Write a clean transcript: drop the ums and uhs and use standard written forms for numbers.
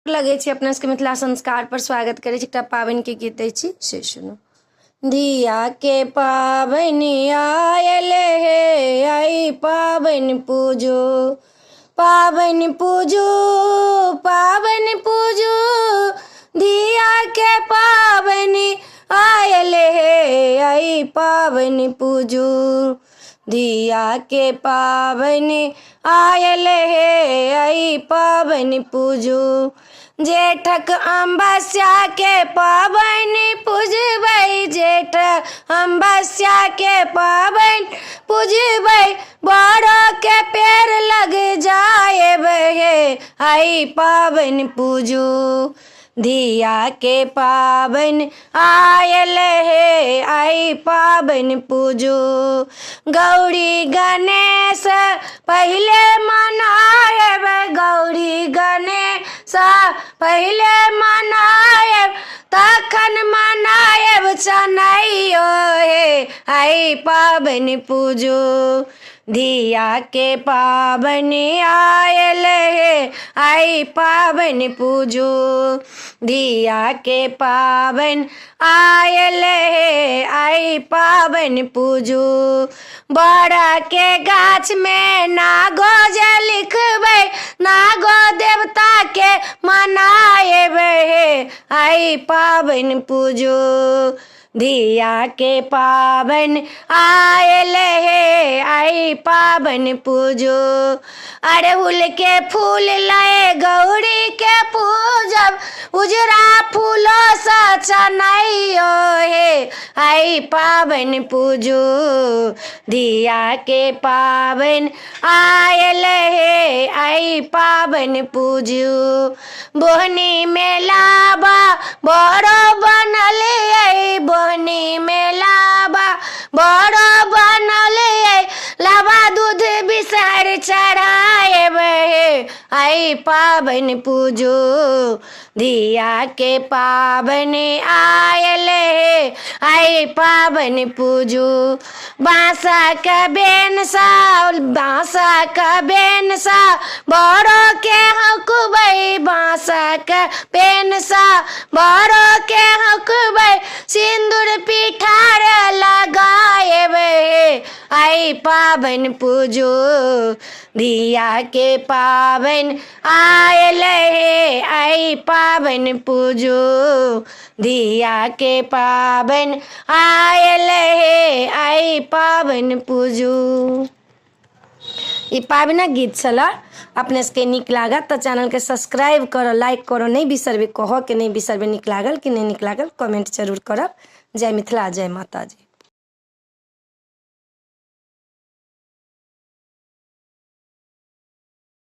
लगे छी अपना सबके मिथिला संस्कार पर स्वागत करे छी। एकटा पाबनि के गीत दै छी से सुनो। धिया के पाबनि आयल हे, आई पाबनि पूजो, पाबनि पूजो, पाबनि पूजो। धिया के पाबनि आयल हे, आई पाबनि पूजो, धिया के पाबनि आयल हे, आई पाबनि पूजो। जेठक अमावस्या के पाबनि पूजबै, जेठ अमावस्या के पाबनि पूजबै, बड़ो के पेड़ लग जाएब हे, आई पाबनि पूजो, धिया के पाबनि आयल हे, आई पाबनि पूजो। गौरी गणेश पहिले मनाएब, गौरी गणेश पहिले मनाएब, तखन मनाएब चनैयो हे, आई पाबनि पूजो, धिया के पाबनि आयल हे, आई पाबनि पूजो, धिया के पाबनि आयल हे, आई पाबनि पूजो। बड़ा के गाछ में नागो जे लिखबै, नागो देवता के मनाएब हे, आई पाबनि पूजो, धिया के पाबनि आयल हे, आई पाबनि पूजो। अड़हुल के फूल लाए गौरी के पूजब, उजरा फूलो सा चनैयो हे, आई पाबनि पूजो, धिया के पाबनि आयल हे, आई पाबनि पूजो। बोहनी में लाबा बड़ो बनल है, बोहनी में लाबा बड़ो बनल है, लाबा दूध बिसर चढ़ाएब हे, आई पाबनि पूजो, धिया के पाबनि आयल हे, आई पाबनि पूजो। बांसा के बेनसा, बांसा के बेनसा बड़ो के हकबै, बांसा के बेनसा बड़ो के हकबै, सिंदूर पिठार लगाएब हे, आई पाबनि पूजो, धिया के पाबनि आयल हे, आई पाबनि पूजो, धिया के पाबनि आयल हे, आई पाबनि पूजो। ई पाबनिक गीत छला। अपने सबके नीक लागत तो चैनल के सब्सक्राइब करो, लाइक करो, नहीं बिसरबे, कहो कि नहीं बिसरबे, नीक लागल कि नहीं नीक लागल कमेंट जरूर करब। जय मिथिला, जय माता जी।